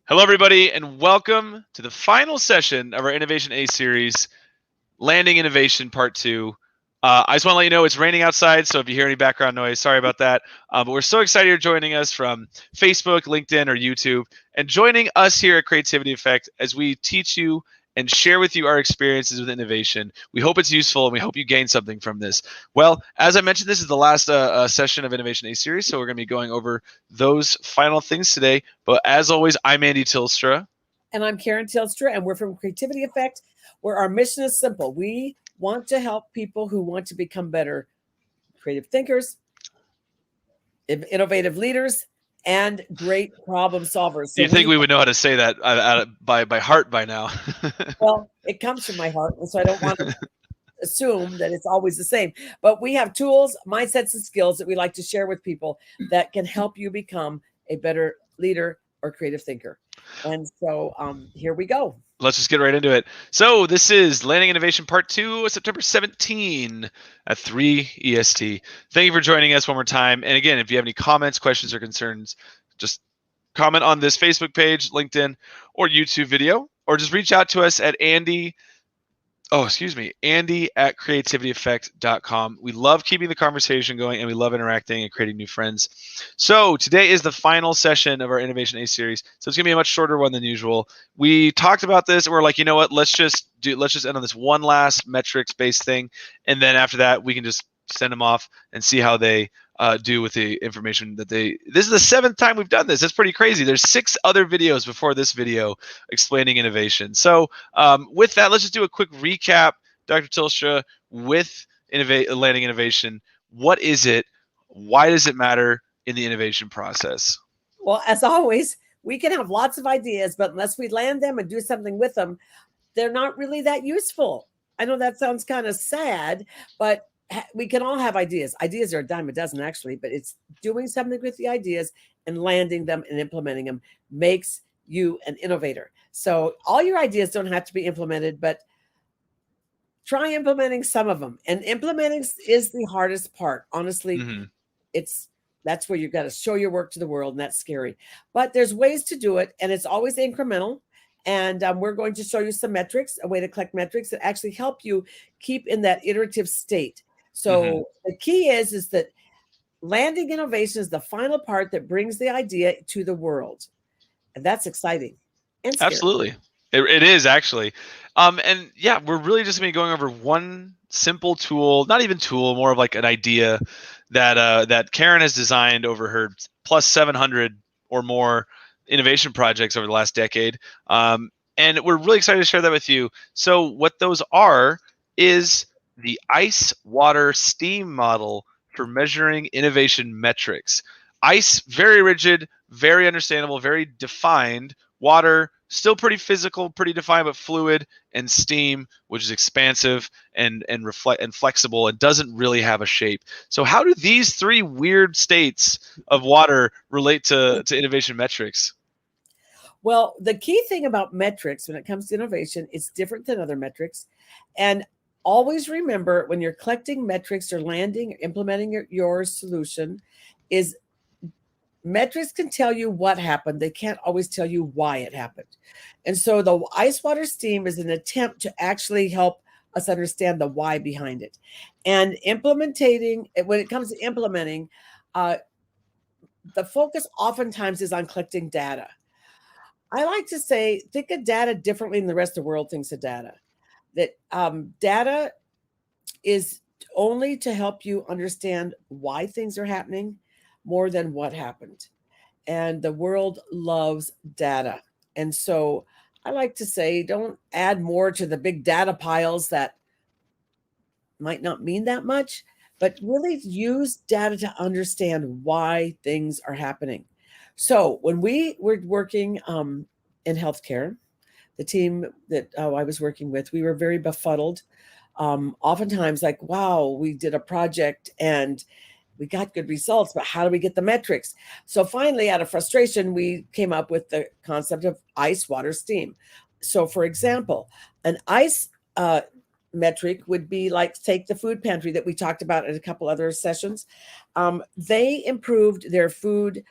Hello, everybody, and welcome to the final session of our Innovation A series, Landing Innovation Part 2. I just want to let you know it's raining outside, so if you hear any background noise, sorry about that. But we're so excited you're joining us from Facebook, LinkedIn, or YouTube, and joining us here at Creativity Effect as we teach you and share with you our experiences with innovation. We hope it's useful, and we hope you gain something from this. Well, as I mentioned, this is the last session of Innovation A series, so we're going to be going over those final things today. But as always, I'm Andy Tilstra. And I'm Karen Tilstra, and we're from Creativity Effect, where our mission is simple. We want to help people who want to become better creative thinkers, innovative leaders, and great problem solvers. So you think we would know how to say that by heart by now? Well, it comes from my heart, and so I don't want to assume that it's always the same. But we have tools, mindsets, and skills that we like to share with people that can help you become a better leader or creative thinker. And so here we go. Let's just get right into it. So this is Landing Innovation Part 2, September 17 at 3 EST. Thank you for joining us one more time. And again, if you have any comments, questions, or concerns, just comment on this Facebook page, LinkedIn, or YouTube video, or just reach out to us at Andy at creativityeffect.com. We love keeping the conversation going, and we love interacting and creating new friends. So today is the final session of our Innovation A series. So it's gonna be a much shorter one than usual. We talked about this, and we're like, you know what? Let's just end on this one last metrics-based thing, and then after that, we can just send them off and see how they do with the information that they. This is the 7th time we've done this. That's pretty crazy. There's 6 other videos before this video explaining innovation. So with that, let's just do a quick recap, Dr. Tilstra, with landing innovation. What is it? Why does it matter in the innovation process? Well, as always, we can have lots of ideas, but unless we land them and do something with them, they're not really that useful. I know that sounds kind of sad, but we can all have ideas. Ideas are a dime a dozen, actually, but it's doing something with the ideas and landing them and implementing them makes you an innovator. So all your ideas don't have to be implemented, but try implementing some of them. And implementing is the hardest part. Honestly, that's where you've got to show your work to the world, and that's scary. But there's ways to do it, and it's always incremental. And we're going to show you some metrics, a way to collect metrics that actually help you keep in that iterative state. So the key is that landing innovation is the final part that brings the idea to the world. And that's exciting. And scary. Absolutely. It is actually. And yeah, we're really just going to be going over one simple tool, not even tool, more of like an idea that Karen has designed over her plus 700 or more innovation projects over the last decade. And we're really excited to share that with you. So what those are is the ice, water, steam model for measuring innovation metrics. Ice, very rigid, very understandable, very defined. Water, still pretty physical, pretty defined, but fluid. And steam, which is expansive and flexible and doesn't really have a shape. So how do these 3 weird states of water relate to innovation metrics? Well, the key thing about metrics when it comes to innovation, it's different than other metrics. And always remember, when you're collecting metrics or landing, implementing your solution, is metrics can tell you what happened. They can't always tell you why it happened. And so the ice, water, steam is an attempt to actually help us understand the why behind it. And when it comes to implementing, the focus oftentimes is on collecting data. I like to say, think of data differently than the rest of the world thinks of data. That data is only to help you understand why things are happening more than what happened. And the world loves data. And so I like to say, don't add more to the big data piles that might not mean that much, but really use data to understand why things are happening. So when we were working in healthcare, the team that I was working with, we were very befuddled. Oftentimes like, wow, we did a project and we got good results, but how do we get the metrics? So finally, out of frustration, we came up with the concept of ice, water, steam. So for example, an ice metric would be like, take the food pantry that we talked about in a couple other sessions. They improved their food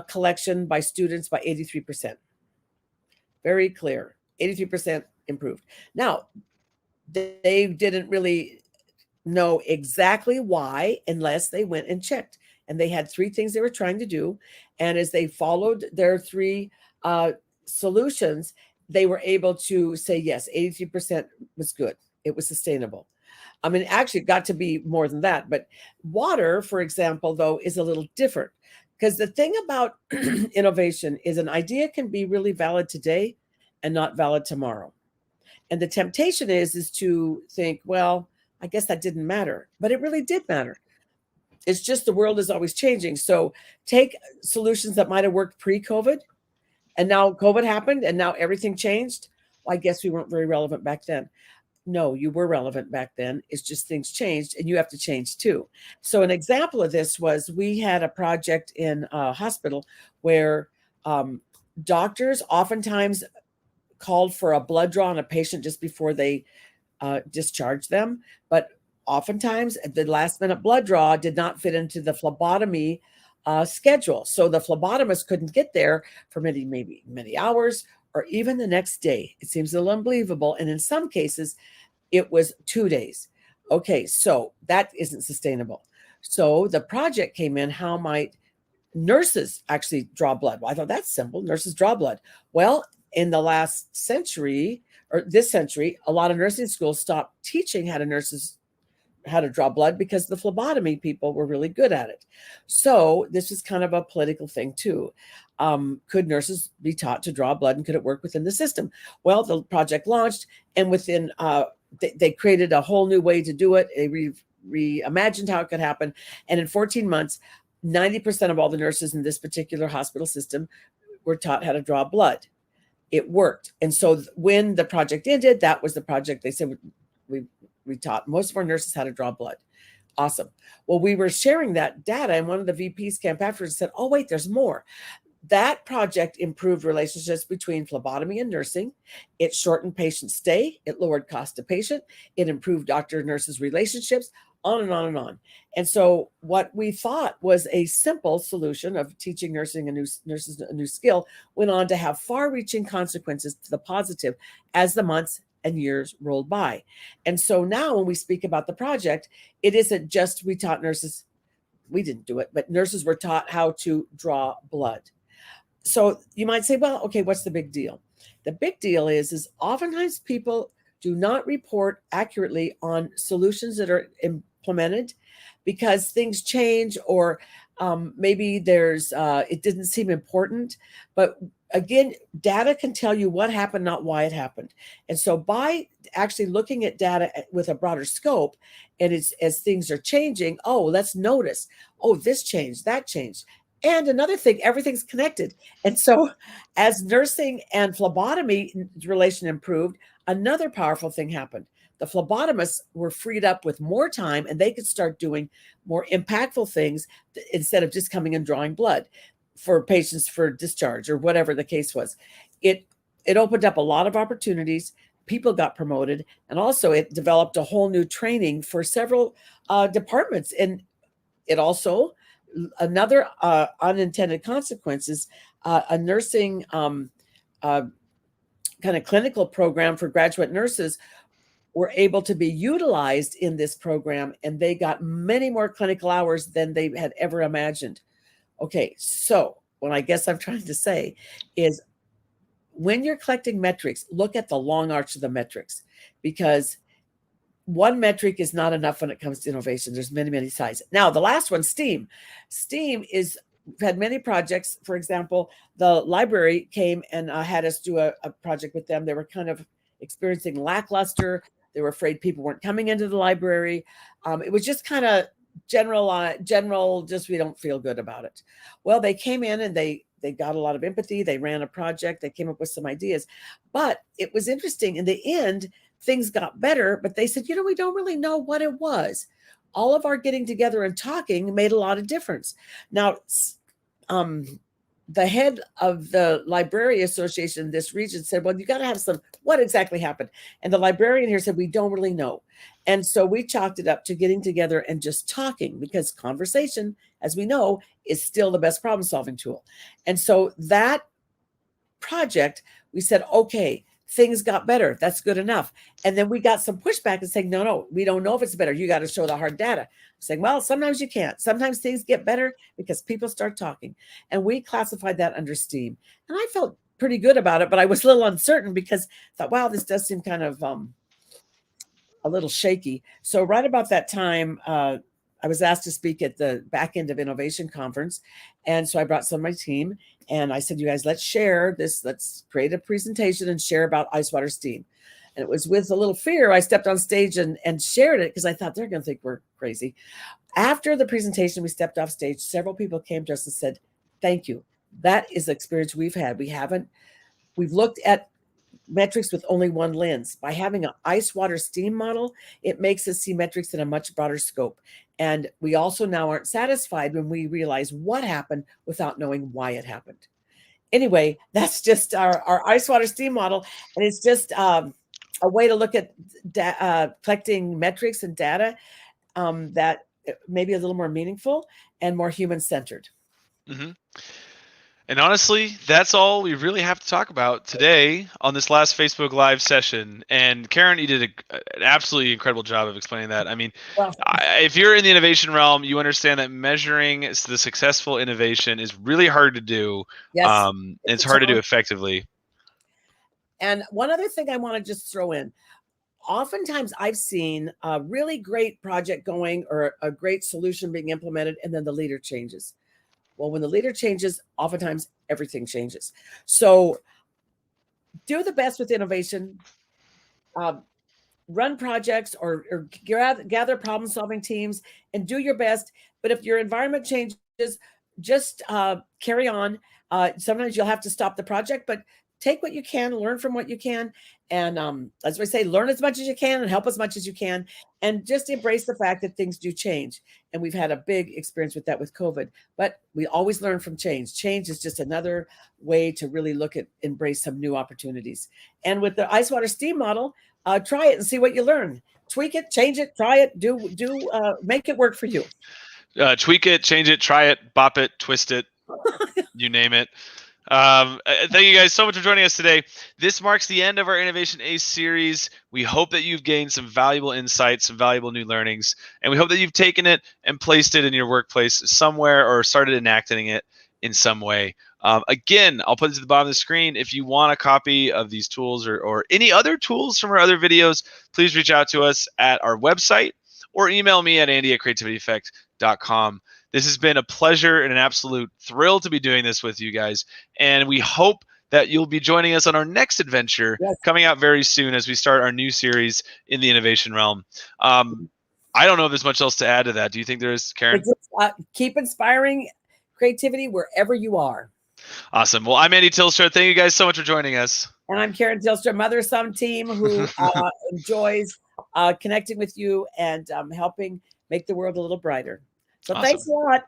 collection by students by 83%. Very clear. 83% improved. Now, they didn't really know exactly why unless they went and checked. And they had three things they were trying to do. And as they followed their three solutions, they were able to say, yes, 83% was good. It was sustainable. I mean, actually, it got to be more than that. But water, for example, though, is a little different because the thing about innovation is an idea can be really valid today and not valid tomorrow. And the temptation is to think, well, I guess that didn't matter, but it really did matter. It's just the world is always changing. So take solutions that might have worked pre-COVID, and now COVID happened, and now everything changed. Well, I guess we weren't very relevant back then. No, you were relevant back then. It's just things changed, and you have to change too. So an example of this was we had a project in a hospital where doctors oftentimes called for a blood draw on a patient just before they discharge them. But oftentimes, the last minute blood draw did not fit into the phlebotomy schedule. So the phlebotomist couldn't get there for maybe many hours or even the next day. It seems a little unbelievable. And in some cases, it was 2 days. Okay, so that isn't sustainable. So the project came in, how might nurses actually draw blood? Well, I thought that's simple. Nurses draw blood. Well, in the last century or this century, a lot of nursing schools stopped teaching how to draw blood because the phlebotomy people were really good at it. So this is kind of a political thing too. Could nurses be taught to draw blood and could it work within the system? Well, the project launched and within they created a whole new way to do it. They reimagined how it could happen. And in 14 months, 90% of all the nurses in this particular hospital system were taught how to draw blood. It worked. And so when the project ended, that was the project they said we taught most of our nurses how to draw blood. Awesome. Well, we were sharing that data and one of the VPs came afterwards and said, oh, wait, there's more. That project improved relationships between phlebotomy and nursing. It shortened patient stay. It lowered cost to patient. It improved doctor nurses relationships, on and on and on. And so what we thought was a simple solution of teaching nurses a new skill went on to have far-reaching consequences to the positive as the months and years rolled by. And so now when we speak about the project, it isn't just we taught nurses, we didn't do it, but nurses were taught how to draw blood. So you might say, well, okay, what's the big deal? The big deal is oftentimes people do not report accurately on solutions that are implemented because things change or maybe there's it didn't seem important. But again, data can tell you what happened, not why it happened. And so by actually looking at data with a broader scope and as things are changing, oh, let's notice, oh, this changed, that changed. And another thing, everything's connected. And so as nursing and phlebotomy relation improved, another powerful thing happened. The phlebotomists were freed up with more time and they could start doing more impactful things instead of just coming and drawing blood for patients for discharge or whatever the case was. It opened up a lot of opportunities. People got promoted, and also it developed a whole new training for several departments. And it also, another unintended consequences, a nursing kind of clinical program for graduate nurses were able to be utilized in this program, and they got many more clinical hours than they had ever imagined. Okay, so what I guess I'm trying to say is when you're collecting metrics, look at the long arch of the metrics, because one metric is not enough when it comes to innovation. There's many, many sides. Now, the last one, STEAM. STEAM is, we've had many projects. For example, the library came and had us do a project with them. They were kind of experiencing lackluster. They were afraid people weren't coming into the library. It was just kind of general, just we don't feel good about it. Well, they came in and they got a lot of empathy. They ran a project. They came up with some ideas. But it was interesting. In the end, things got better, but they said, we don't really know what it was. All of our getting together and talking made a lot of difference. Now, the head of the Library Association in this region said, well, you got to have what exactly happened? And the librarian here said, we don't really know. And so we chalked it up to getting together and just talking, because conversation, as we know, is still the best problem solving tool. And so that project, we said, okay, things got better. That's good enough. And then we got some pushback and saying, no, we don't know if it's better. You got to show the hard data. Saying, well, sometimes you can't. Sometimes things get better because people start talking. And we classified that under STEAM. And I felt pretty good about it, but I was a little uncertain because I thought, wow, this does seem kind of a little shaky. So right about that time, I was asked to speak at the back end of innovation conference. And so I brought some of my team and I said, you guys, let's share this. Let's create a presentation and share about ice water steam. And it was with a little fear. I stepped on stage and shared it because I thought they're going to think we're crazy. After the presentation, we stepped off stage. Several people came to us and said, thank you. That is the experience we've had. We've looked at metrics with only one lens. By having an ice water steam model, it makes us see metrics in a much broader scope. And we also now aren't satisfied when we realize what happened without knowing why it happened. Anyway, that's just our ice water steam model. And it's just a way to look at collecting metrics and data that may be a little more meaningful and more human-centered. Mm-hmm. And honestly, that's all we really have to talk about today on this last Facebook Live session. And Karen, you did an absolutely incredible job of explaining that. I mean, Well, if you're in the innovation realm, you understand that measuring the successful innovation is really hard to do. yes, it's hard to do effectively. And one other thing I want to just throw in. Oftentimes I've seen a really great project going or a great solution being implemented, and then the leader changes. Well, when the leader changes, oftentimes everything changes. So do the best with innovation, run projects or gather problem-solving teams and do your best. But if your environment changes, just carry on. Sometimes you'll have to stop the project, but take what you can, learn from what you can. And as I say, learn as much as you can and help as much as you can. And just embrace the fact that things do change. And we've had a big experience with that with COVID. But we always learn from change. Change is just another way to really embrace some new opportunities. And with the ice water steam model, try it and see what you learn. Tweak it, change it, try it, make it work for you. Tweak it, change it, try it, bop it, twist it, you name it. Thank you guys so much for joining us today. This marks the end of our Innovation Ace series. We hope that you've gained some valuable insights, some valuable new learnings, and we hope that you've taken it and placed it in your workplace somewhere or started enacting it in some way. Again, I'll put it to the bottom of the screen. If you want a copy of these tools or any other tools from our other videos, please reach out to us at our website or email me at andy@creativityeffect.com. This has been a pleasure and an absolute thrill to be doing this with you guys. And we hope that you'll be joining us on our next adventure coming out very soon as we start our new series in the innovation realm. I don't know if there's much else to add to that. Do you think there is, Karen? Keep inspiring creativity wherever you are. Awesome. Well, I'm Andy Tilstra. Thank you guys so much for joining us. And I'm Karen Tilstra, mother-son team who enjoys connecting with you and helping make the world a little brighter. So awesome. Thanks a lot.